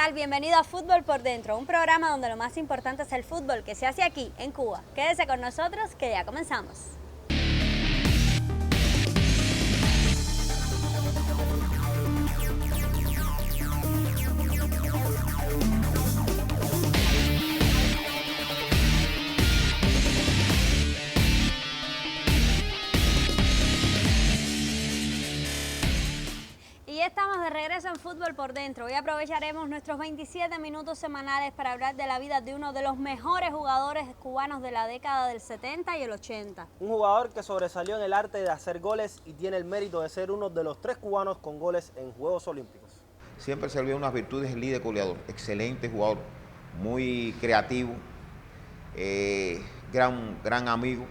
tal? Bienvenido a Fútbol por Dentro, un programa donde lo más importante es el fútbol que se hace aquí, en Cuba. Quédese con nosotros que ya comenzamos. Y estamos de regreso en Fútbol por Dentro. Hoy aprovecharemos nuestros 27 minutos semanales para hablar de la vida de uno de los mejores jugadores cubanos de la década del 70 y el 80. Un jugador que sobresalió en el arte de hacer goles y tiene el mérito de ser uno de los 3 cubanos con goles en Juegos Olímpicos. Siempre se le vio unas virtudes el líder goleador, excelente jugador, muy creativo, gran amigo,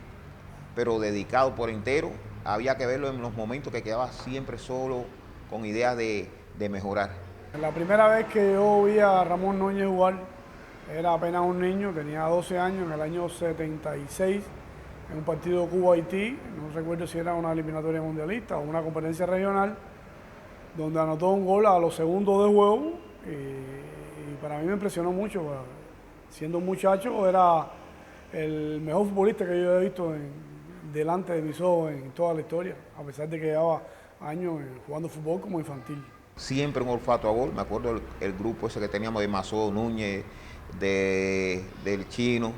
pero dedicado por entero. Había que verlo en los momentos que quedaba siempre solo, con ideas de mejorar. La primera vez que yo vi a Ramón Núñez jugar, era apenas un niño, tenía 12 años, en el año 76, en un partido Cuba-Haití, no recuerdo si era una eliminatoria mundialista o una competencia regional, donde anotó un gol a los segundos de juego y para mí me impresionó mucho. Siendo un muchacho, era el mejor futbolista que yo he visto delante de mis ojos en toda la historia, a pesar de que llevaba años jugando fútbol como infantil. Siempre un olfato a gol, me acuerdo el grupo ese que teníamos de Mazó, Núñez, del Chino,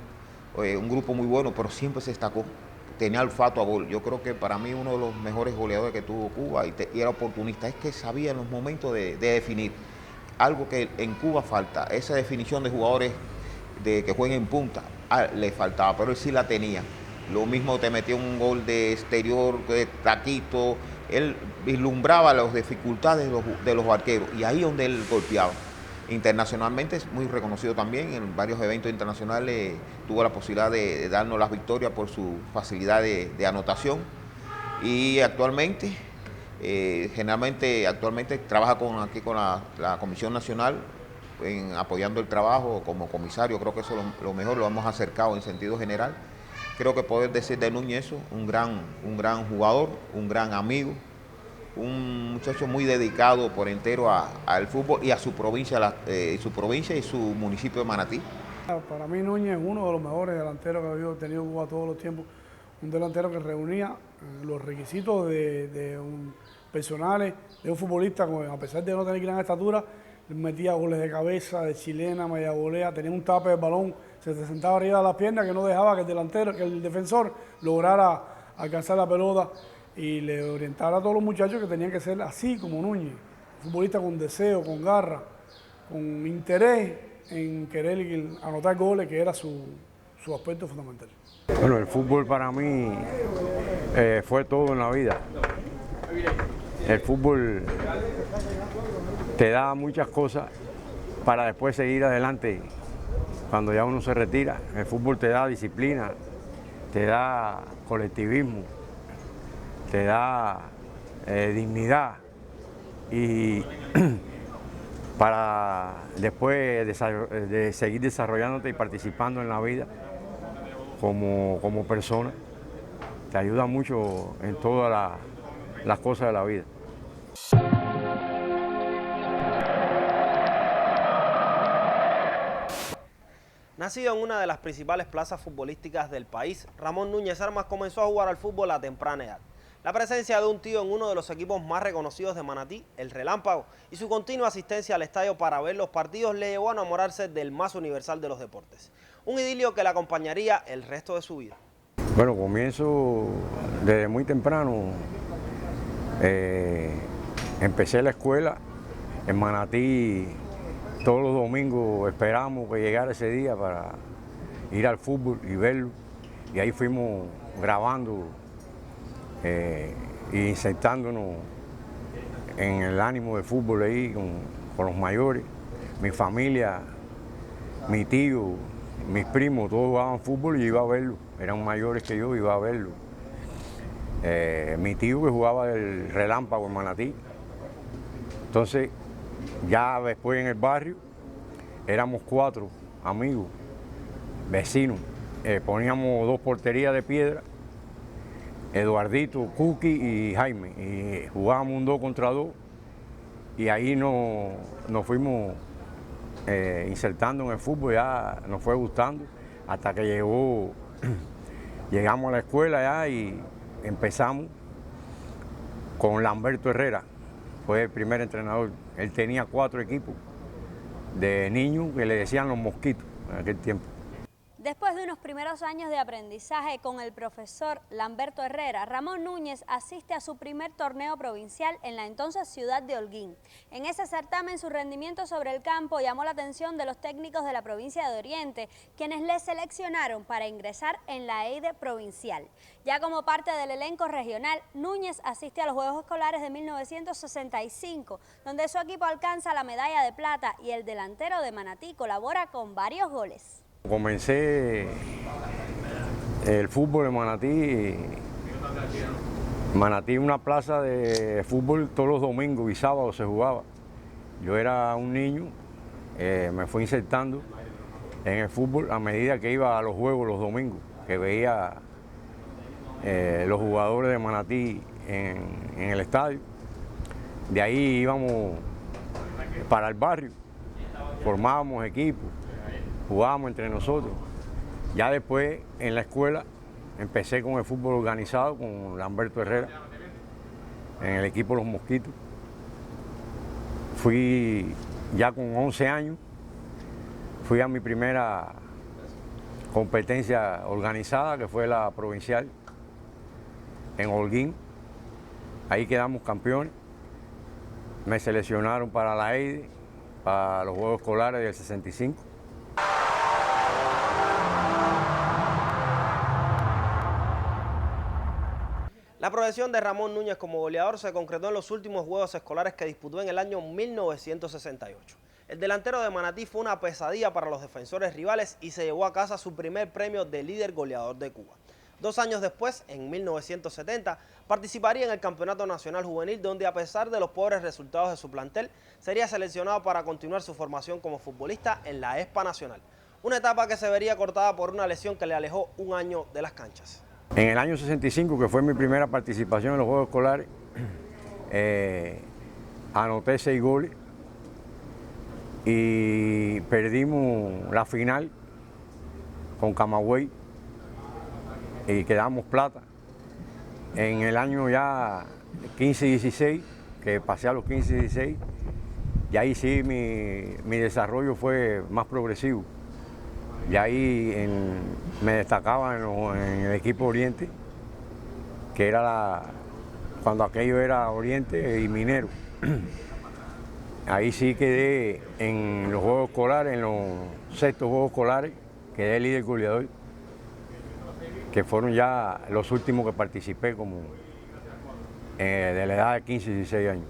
un grupo muy bueno, pero siempre se destacó, tenía olfato a gol. Yo creo que para mí uno de los mejores goleadores que tuvo Cuba y era oportunista, es que sabía en los momentos de definir, algo que en Cuba falta, esa definición de jugadores que jueguen en punta, le faltaba, pero él sí la tenía. Lo mismo te metía un gol de exterior, de taquito, él vislumbraba las dificultades de los arqueros y ahí es donde él golpeaba. Internacionalmente es muy reconocido también, en varios eventos internacionales tuvo la posibilidad de darnos las victorias por su facilidad de anotación y actualmente, actualmente trabaja aquí con la Comisión Nacional apoyando el trabajo como comisario. Creo que eso lo mejor, lo hemos acercado en sentido general. Creo que poder decir de Núñez eso, un gran jugador, un gran amigo, un muchacho muy dedicado por entero al fútbol y a su provincia, y su municipio de Manatí. Para mí Núñez es uno de los mejores delanteros que había tenido Cuba todos los tiempos. Un delantero que reunía los requisitos personales de un futbolista, a pesar de no tener gran estatura, metía goles de cabeza, de chilena, media volea, tenía un tape de balón, se sentaba arriba de las piernas que no dejaba que el defensor lograra alcanzar la pelota y le orientara a todos los muchachos que tenían que ser así como Núñez, un futbolista con deseo, con garra, con interés en querer anotar goles, que era su aspecto fundamental. Bueno, el fútbol para mí fue todo en la vida. El fútbol te da muchas cosas para después seguir adelante cuando ya uno se retira. El fútbol te da disciplina, te da colectivismo, te da dignidad y para después de seguir desarrollándote y participando en la vida como persona, te ayuda mucho en todas las cosas de la vida. Nacido en una de las principales plazas futbolísticas del país, Ramón Núñez Armas comenzó a jugar al fútbol a temprana edad. La presencia de un tío en uno de los equipos más reconocidos de Manatí, el Relámpago, y su continua asistencia al estadio para ver los partidos le llevó a enamorarse del más universal de los deportes. Un idilio que le acompañaría el resto de su vida. Bueno, comienzo desde muy temprano. Empecé la escuela en Manatí. Todos los domingos esperamos que llegara ese día para ir al fútbol y verlo. Y ahí fuimos grabando e insertándonos en el ánimo del fútbol ahí con los mayores. Mi familia, mi tío, mis primos, todos jugaban fútbol y yo iba a verlo. Eran mayores que yo, iba a verlo. Mi tío que jugaba el Relámpago en Manatí. Entonces, ya después en el barrio, éramos 4 amigos, vecinos. Poníamos 2 porterías de piedra, Eduardito, Cuqui y Jaime, y jugábamos un 2 contra 2, y ahí nos fuimos insertando en el fútbol, ya nos fue gustando, hasta que llegamos a la escuela ya y empezamos con Lamberto Herrera, fue el primer entrenador. Él tenía 4 equipos de niños que le decían los mosquitos en aquel tiempo. Después de unos primeros años de aprendizaje con el profesor Lamberto Herrera, Ramón Núñez asiste a su primer torneo provincial en la entonces ciudad de Holguín. En ese certamen su rendimiento sobre el campo llamó la atención de los técnicos de la provincia de Oriente, quienes le seleccionaron para ingresar en la EIDE provincial. Ya como parte del elenco regional, Núñez asiste a los Juegos Escolares de 1965, donde su equipo alcanza la medalla de plata y el delantero de Manatí colabora con varios goles. Comencé el fútbol en Manatí. Manatí es una plaza de fútbol, todos los domingos y sábados se jugaba. Yo era un niño, me fui insertando en el fútbol a medida que iba a los juegos los domingos, que veía los jugadores de Manatí en el estadio. De ahí íbamos para el barrio, formábamos equipos, jugábamos entre nosotros. Ya después en la escuela empecé con el fútbol organizado con Lamberto Herrera en el equipo Los Mosquitos. Fui ya con 11 años, fui a mi primera competencia organizada, que fue la provincial en Holguín. Ahí quedamos campeones. Me seleccionaron para la EIDE, para los Juegos Escolares del 65. La progresión de Ramón Núñez como goleador se concretó en los últimos Juegos Escolares que disputó en el año 1968. El delantero de Manatí fue una pesadilla para los defensores rivales y se llevó a casa su primer premio de líder goleador de Cuba. 2 años después, en 1970, participaría en el Campeonato Nacional Juvenil, donde a pesar de los pobres resultados de su plantel, sería seleccionado para continuar su formación como futbolista en la ESPA Nacional. Una etapa que se vería cortada por una lesión que le alejó un año de las canchas. En el año 65, que fue mi primera participación en los Juegos Escolares, anoté 6 goles y perdimos la final con Camagüey y quedamos plata. En el año ya 15-16, que pasé a los 15-16, y ahí sí mi desarrollo fue más progresivo. Y ahí me destacaba en el equipo Oriente, que era cuando aquello era Oriente y Minero. Ahí sí quedé en los Juegos Escolares, en los 6º Juegos Escolares, quedé líder goleador, que fueron ya los últimos que participé como de la edad de 15 y 16 años.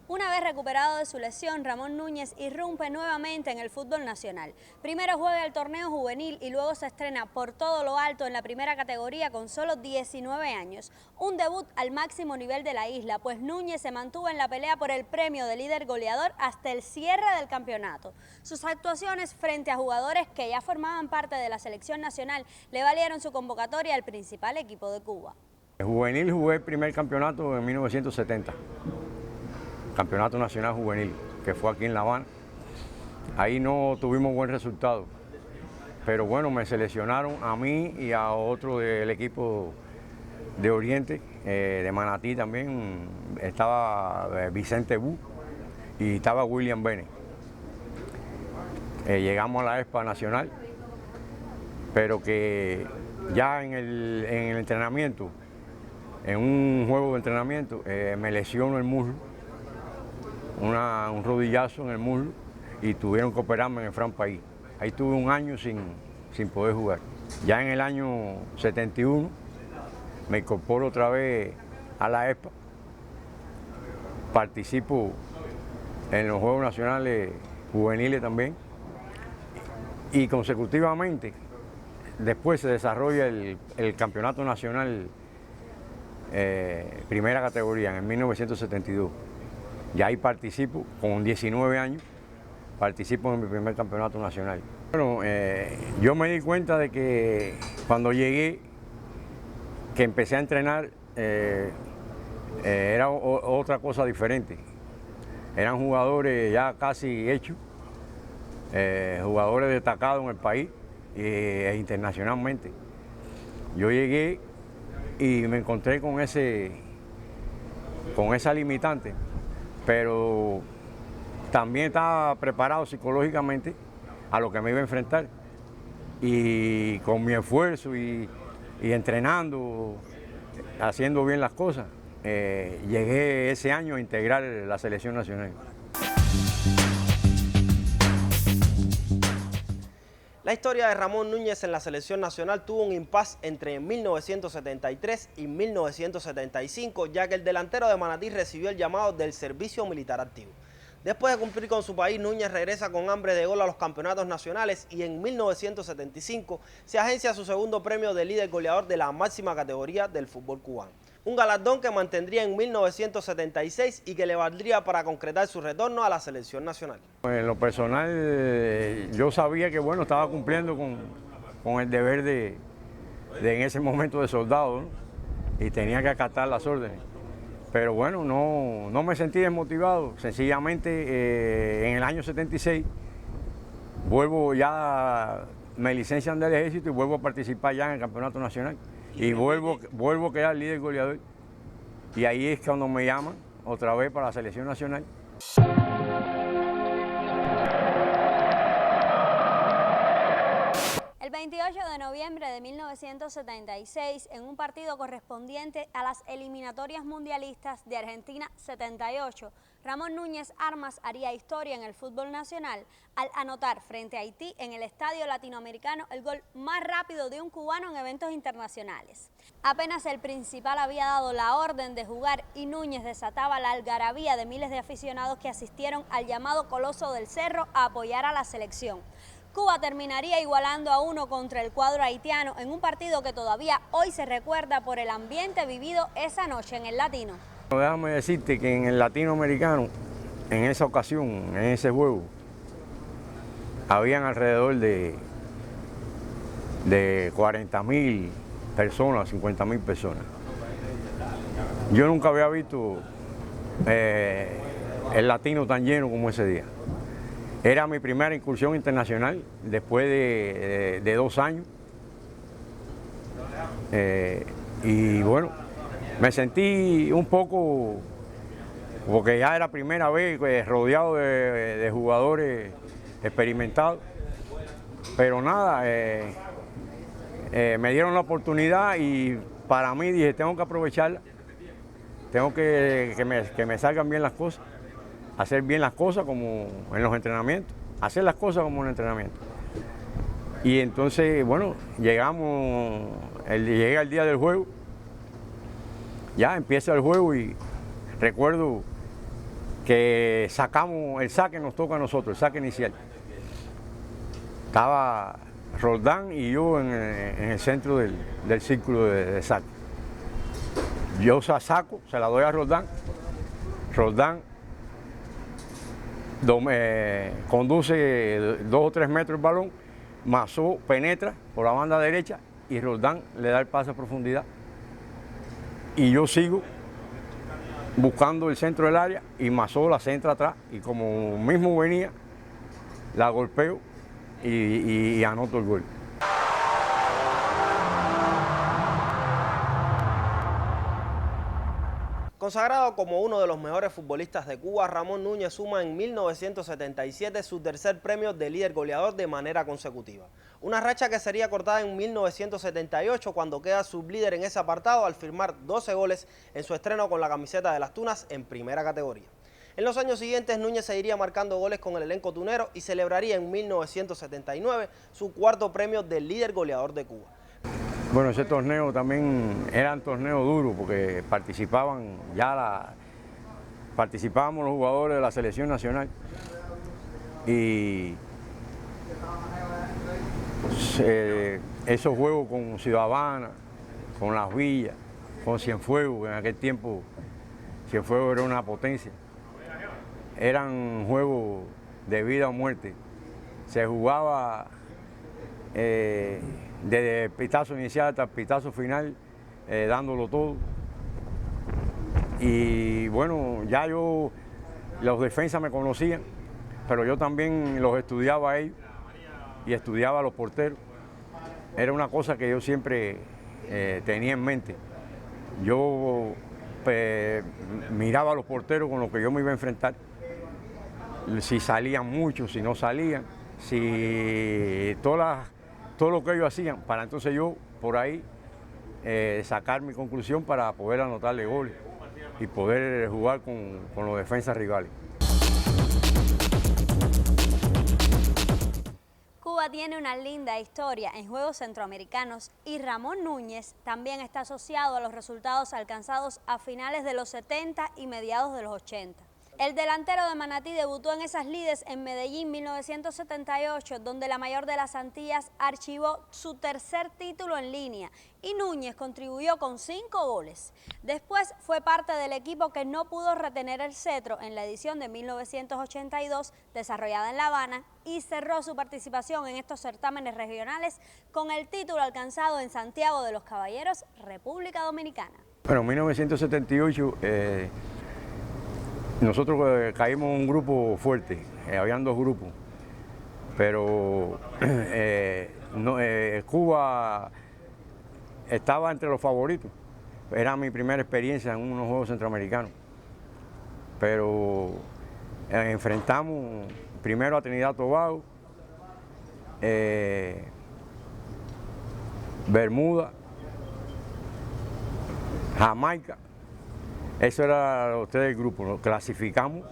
Una vez recuperado de su lesión, Ramón Núñez irrumpe nuevamente en el fútbol nacional. Primero juega el torneo juvenil y luego se estrena por todo lo alto en la primera categoría con solo 19 años. Un debut al máximo nivel de la isla, pues Núñez se mantuvo en la pelea por el premio de líder goleador hasta el cierre del campeonato. Sus actuaciones frente a jugadores que ya formaban parte de la selección nacional le valieron su convocatoria al principal equipo de Cuba. El juvenil jugué el primer campeonato en 1970. Campeonato Nacional Juvenil, que fue aquí en La Habana. Ahí no tuvimos buen resultado, pero bueno, me seleccionaron a mí y a otro del equipo de Oriente, de Manatí también, estaba Vicente Bu y estaba William Bene. Llegamos a la ESPA Nacional, pero que ya en el entrenamiento, en un juego de entrenamiento, me lesiono el muslo, un rodillazo en el muslo, y tuvieron que operarme en el Fran País. Ahí tuve un año sin poder jugar. Ya en el año 71 me incorporo otra vez a la ESPA, participo en los Juegos Nacionales Juveniles también, y consecutivamente después se desarrolla el Campeonato Nacional Primera Categoría en 1972. Y ahí participo, con 19 años, participo en mi primer campeonato nacional. Bueno, yo me di cuenta de que cuando llegué, que empecé a entrenar, era otra cosa diferente. eran jugadores ya casi hechos, jugadores destacados en el país e internacionalmente. Yo llegué y me encontré con esa limitante, pero también estaba preparado psicológicamente a lo que me iba a enfrentar. Y con mi esfuerzo y entrenando, haciendo bien las cosas, llegué ese año a integrar la selección nacional. La historia de Ramón Núñez en la selección nacional tuvo un impasse entre 1973 y 1975, ya que el delantero de Manatí recibió el llamado del servicio militar activo. Después de cumplir con su país, Núñez regresa con hambre de gol a los campeonatos nacionales y en 1975 se agencia su segundo premio de líder goleador de la máxima categoría del fútbol cubano. Un galardón que mantendría en 1976 y que le valdría para concretar su retorno a la selección nacional. En lo personal, yo sabía que bueno, estaba cumpliendo con el deber de en ese momento de soldado, ¿no? Y tenía que acatar las órdenes. Pero bueno, no me sentí desmotivado. Sencillamente en el año 76 vuelvo ya, me licencian del ejército y vuelvo a participar ya en el campeonato nacional. Y vuelvo a quedar líder goleador. Y ahí es cuando me llaman otra vez para la selección nacional. El 28 de noviembre de 1976, en un partido correspondiente a las eliminatorias mundialistas de Argentina 78, Ramón Núñez Armas haría historia en el fútbol nacional al anotar frente a Haití en el Estadio Latinoamericano el gol más rápido de un cubano en eventos internacionales. Apenas el principal había dado la orden de jugar y Núñez desataba la algarabía de miles de aficionados que asistieron al llamado Coloso del Cerro a apoyar a la selección. Cuba terminaría igualando a 1 contra el cuadro haitiano en un partido que todavía hoy se recuerda por el ambiente vivido esa noche en el Latino. Déjame decirte que en el Latinoamericano, en esa ocasión, en ese juego, habían alrededor de 40.000 personas, 50.000 personas. Yo nunca había visto el Latino tan lleno como ese día. Era mi primera incursión internacional después de 2 años. Y bueno, me sentí un poco, porque ya era primera vez rodeado de jugadores experimentados. Pero nada, me dieron la oportunidad y para mí dije, tengo que aprovecharla. Tengo que me salgan bien las cosas. Hacer bien las cosas como en los entrenamientos, hacer las cosas como en el entrenamiento. Y entonces, bueno, llega el día del juego, ya empieza el juego y recuerdo que sacamos, el saque nos toca a nosotros, el saque inicial. Estaba Roldán y yo en el centro del círculo de saque. Yo saco, se la doy a Roldán, Roldán conduce 2 o 3 metros el balón, Masó penetra por la banda derecha y Roldán le da el pase a profundidad. Y yo sigo buscando el centro del área y Masó la centra atrás y como mismo venía, la golpeo y anoto el gol. Consagrado como uno de los mejores futbolistas de Cuba, Ramón Núñez suma en 1977 su tercer premio de líder goleador de manera consecutiva. Una racha que sería cortada en 1978 cuando queda sublíder en ese apartado al firmar 12 goles en su estreno con la camiseta de las Tunas en primera categoría. En los años siguientes, Núñez seguiría marcando goles con el elenco tunero y celebraría en 1979 su cuarto premio de líder goleador de Cuba. Bueno, ese torneo también eran torneos duros porque participábamos los jugadores de la selección nacional y esos juegos con Ciudad Habana, con Las Villas, con Cienfuegos, en aquel tiempo Cienfuegos era una potencia, eran juegos de vida o muerte, se jugaba desde el pitazo inicial hasta el pitazo final, dándolo todo. Y bueno, ya yo los defensas me conocían, pero yo también los estudiaba a ellos y estudiaba a los porteros. Era una cosa que yo siempre tenía en mente. Yo miraba a los porteros con los que yo me iba a enfrentar, si salían mucho, si no salían, si todo lo que ellos hacían, para entonces yo por ahí sacar mi conclusión para poder anotarle goles y poder jugar con los defensas rivales. Cuba tiene una linda historia en Juegos Centroamericanos y Ramón Núñez también está asociado a los resultados alcanzados a finales de los 70 y mediados de los 80. El delantero de Manatí debutó en esas lides en Medellín 1978, donde la mayor de las Antillas archivó su tercer título en línea y Núñez contribuyó con 5 goles. Después fue parte del equipo que no pudo retener el cetro en la edición de 1982 desarrollada en La Habana y cerró su participación en estos certámenes regionales con el título alcanzado en Santiago de los Caballeros, República Dominicana. Bueno, en 1978 nosotros caímos en un grupo fuerte, habían 2 grupos, pero Cuba estaba entre los favoritos. Era mi primera experiencia en unos Juegos Centroamericanos, pero enfrentamos primero a Trinidad y Tobago, Bermuda, Jamaica. Eso era los 3 del grupo, nos clasificamos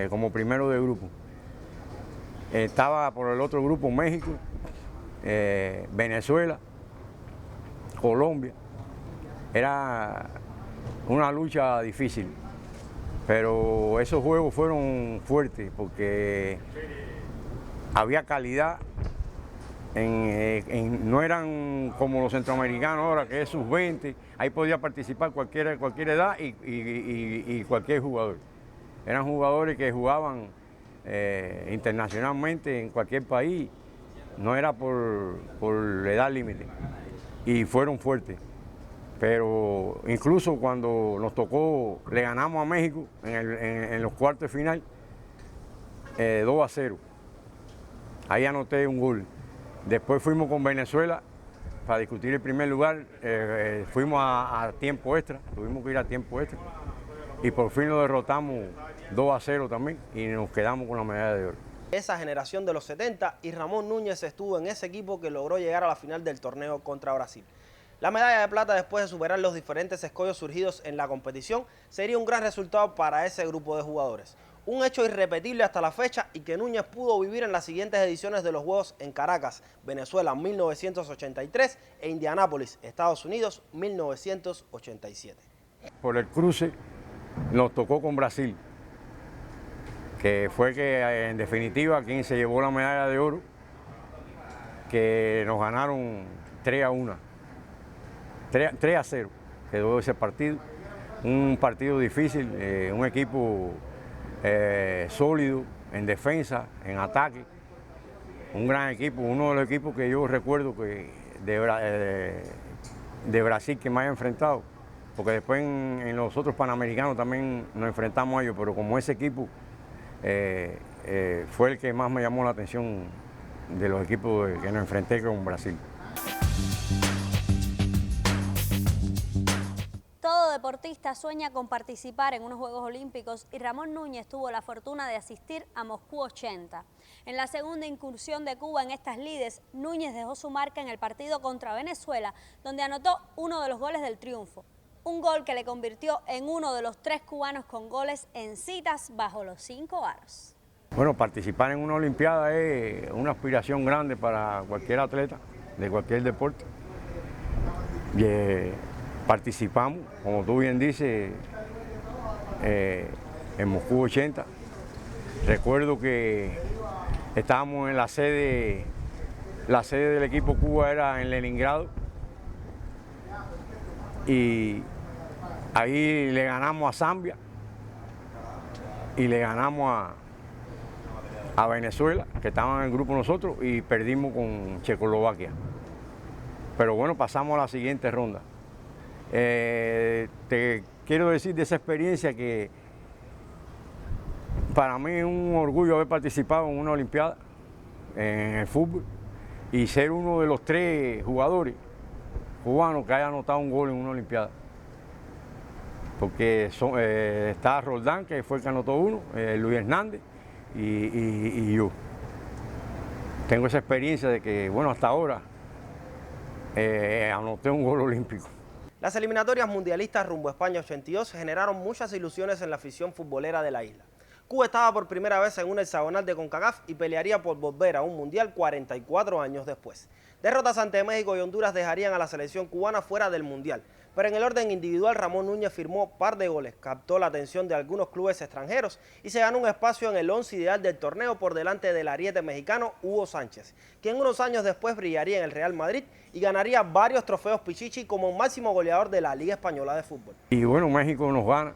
como primero de grupo. Estaba por el otro grupo México, Venezuela, Colombia. Era una lucha difícil, pero esos juegos fueron fuertes porque había calidad. No eran como los centroamericanos ahora, que es sub-20, ahí podía participar cualquier edad y cualquier jugador. Eran jugadores que jugaban internacionalmente en cualquier país, no era por edad límite, y fueron fuertes. Pero incluso cuando nos tocó, le ganamos a México en los cuartos de final, 2-0. Ahí anoté un gol. Después fuimos con Venezuela para discutir el primer lugar, fuimos a tiempo extra, tuvimos que ir a tiempo extra y por fin lo derrotamos 2-0 también y nos quedamos con la medalla de oro. Esa generación de los 70 y Ramón Núñez estuvo en ese equipo que logró llegar a la final del torneo contra Brasil. La medalla de plata, después de superar los diferentes escollos surgidos en la competición, sería un gran resultado para ese grupo de jugadores. Un hecho irrepetible hasta la fecha y que Núñez pudo vivir en las siguientes ediciones de los Juegos en Caracas, Venezuela, 1983 e Indianápolis, Estados Unidos, 1987. Por el cruce nos tocó con Brasil, que fue que en definitiva quien se llevó la medalla de oro, que nos ganaron 3-1, 3-0 quedó ese partido, un partido difícil, un equipo sólido en defensa, en ataque, un gran equipo, uno de los equipos que yo recuerdo que de Brasil que me haya enfrentado, porque después en los otros Panamericanos también nos enfrentamos a ellos, pero como ese equipo fue el que más me llamó la atención de los equipos que nos enfrenté con Brasil. Todo deportista sueña con participar en unos Juegos Olímpicos y Ramón Núñez tuvo la fortuna de asistir a Moscú 80. En la segunda incursión de Cuba en estas lides, Núñez dejó su marca en el partido contra Venezuela, donde anotó uno de los goles del triunfo. Un gol que le convirtió en uno de los 3 cubanos con goles en citas bajo los 5 aros. Bueno, participar en una Olimpiada es una aspiración grande para cualquier atleta de cualquier deporte. Participamos, como tú bien dices, en Moscú 80. Recuerdo que estábamos en la sede del equipo Cuba era en Leningrado y ahí le ganamos a Zambia y le ganamos a Venezuela, que estaban en el grupo nosotros, y perdimos con Checoslovaquia. Pero bueno, pasamos a la siguiente ronda. Te quiero decir de esa experiencia que Para mí es un orgullo haber participado en una Olimpiada en el fútbol y ser uno de los 3 jugadores cubanos que haya anotado un gol en una Olimpiada. Porque está Roldán, que fue el que anotó uno, Luis Hernández y yo. Tengo esa experiencia de que, bueno, hasta ahora anoté un gol olímpico. Las eliminatorias mundialistas rumbo a España 82 generaron muchas ilusiones en la afición futbolera de la isla. Cuba estaba por primera vez en un hexagonal de CONCACAF y pelearía por volver a un mundial 44 años después. Derrotas ante México y Honduras dejarían a la selección cubana fuera del mundial, pero en el orden individual Ramón Núñez firmó par de goles, captó la atención de algunos clubes extranjeros y se ganó un espacio en el 11 ideal del torneo por delante del ariete mexicano Hugo Sánchez, quien unos años después brillaría en el Real Madrid y ganaría varios trofeos Pichichi como máximo goleador de la Liga Española de Fútbol. Y bueno, México nos gana.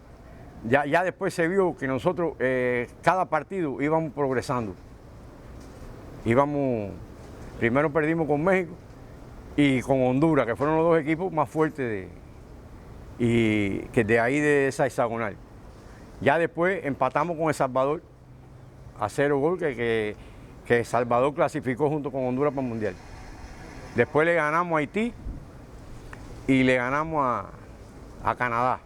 Ya después se vio que nosotros cada partido íbamos progresando. Primero perdimos con México y con Honduras, que fueron los 2 equipos más fuertes que de ahí de esa hexagonal. Ya después empatamos con El Salvador a 0 gol, que El Salvador clasificó junto con Honduras para el Mundial. Después le ganamos a Haití y le ganamos a Canadá.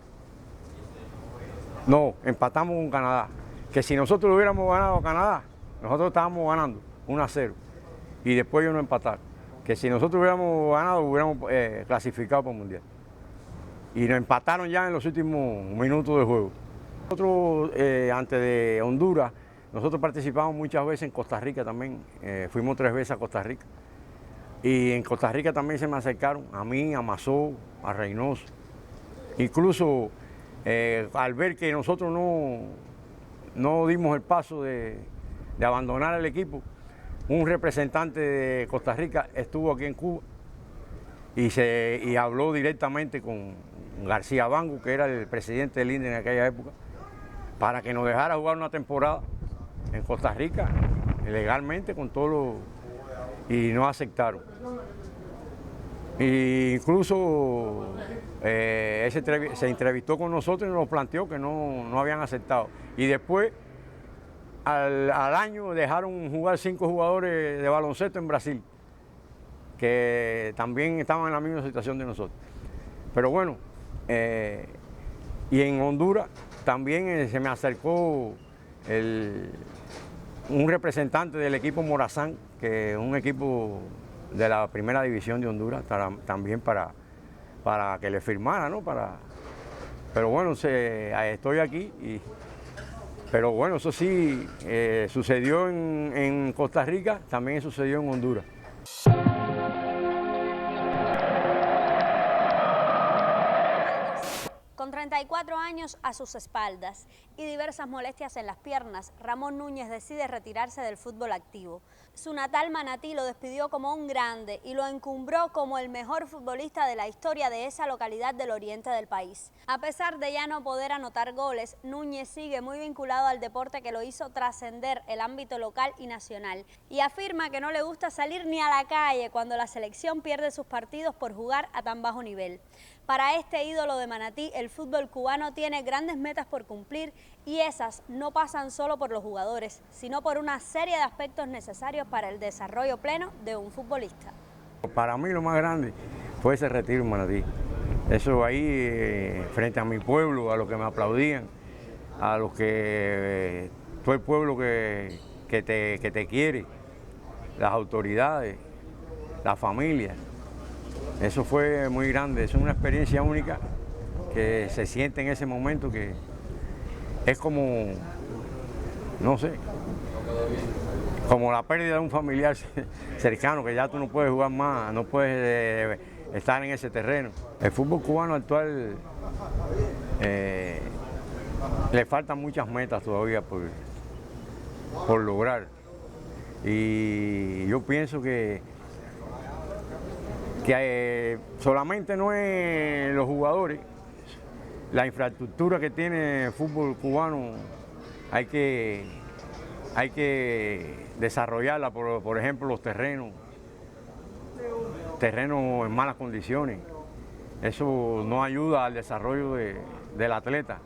No, empatamos con Canadá, que si nosotros lo hubiéramos ganado a Canadá, nosotros estábamos ganando 1-0 y después ellos no empataron, que si nosotros hubiéramos ganado hubiéramos clasificado para el Mundial. Y nos empataron ya en los últimos minutos del juego. Nosotros, antes de Honduras, nosotros participamos muchas veces en Costa Rica también, fuimos 3 veces a Costa Rica. Y en Costa Rica también se me acercaron, a mí, a Mazó, a Reynoso. Incluso al ver que nosotros no dimos el paso de abandonar el equipo, un representante de Costa Rica estuvo aquí en Cuba y habló directamente con García Bangu, que era el presidente del INDE en aquella época, para que nos dejara jugar una temporada en Costa Rica, legalmente, con todo y no aceptaron. E incluso se entrevistó con nosotros y nos planteó que no habían aceptado. Y después, al año, dejaron jugar 5 jugadores de baloncesto en Brasil, que también estaban en la misma situación de nosotros. Pero bueno, y en Honduras también se me acercó un representante del equipo Morazán, que es un equipo de la primera división de Honduras, también para que le firmara, ¿no? Pero bueno, estoy aquí, pero bueno, eso sí, sucedió en Costa Rica, también sucedió en Honduras. Con 34 años a sus espaldas y diversas molestias en las piernas, Ramón Núñez decide retirarse del fútbol activo. Su natal Manatí lo despidió como un grande y lo encumbró como el mejor futbolista de la historia de esa localidad del oriente del país. A pesar de ya no poder anotar goles, Núñez sigue muy vinculado al deporte que lo hizo trascender el ámbito local y nacional y afirma que no le gusta salir ni a la calle cuando la selección pierde sus partidos por jugar a tan bajo nivel. Para este ídolo de Manatí, el fútbol cubano tiene grandes metas por cumplir y esas no pasan solo por los jugadores, sino por una serie de aspectos necesarios para el desarrollo pleno de un futbolista. Para mí lo más grande fue ese retiro en Manatí. Eso ahí, frente a mi pueblo, a los que me aplaudían, a los que todo el pueblo que te quiere, las autoridades, la familia. Eso fue muy grande, es una experiencia única que se siente en ese momento, que es como, no sé, como la pérdida de un familiar cercano, que ya tú no puedes jugar más, no puedes estar en ese terreno. El fútbol cubano actual le faltan muchas metas todavía por lograr. Y yo pienso que solamente no es los jugadores, la infraestructura que tiene el fútbol cubano hay que desarrollarla, por ejemplo los terrenos en malas condiciones. Eso no ayuda al desarrollo del atleta,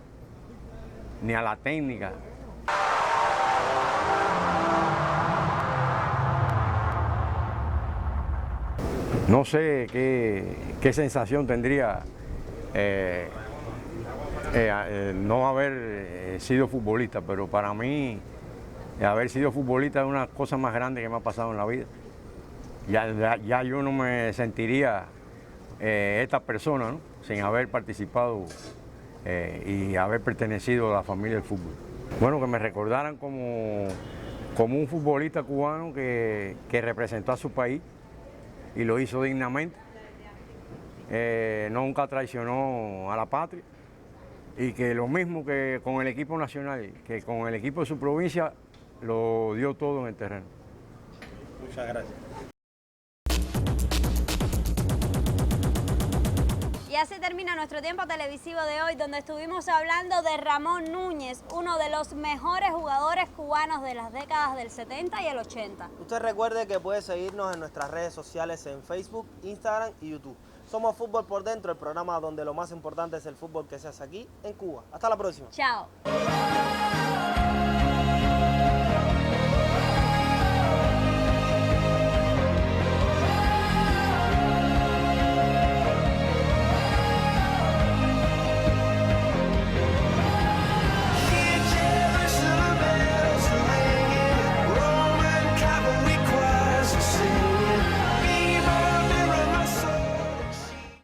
ni a la técnica. No sé qué sensación tendría no haber sido futbolista, pero para mí haber sido futbolista es una cosa más grande que me ha pasado en la vida. Ya yo no me sentiría esta persona, ¿no?, sin haber participado y haber pertenecido a la familia del fútbol. Bueno, que me recordaran como un futbolista cubano que representó a su país y lo hizo dignamente, nunca traicionó a la patria, y que lo mismo que con el equipo nacional, que con el equipo de su provincia, lo dio todo en el terreno. Muchas gracias. Y así termina nuestro tiempo televisivo de hoy, donde estuvimos hablando de Ramón Núñez, uno de los mejores jugadores cubanos de las décadas del 70 y el 80. Usted recuerde que puede seguirnos en nuestras redes sociales en Facebook, Instagram y YouTube. Somos Fútbol por Dentro, el programa donde lo más importante es el fútbol que se hace aquí en Cuba. Hasta la próxima. Chao.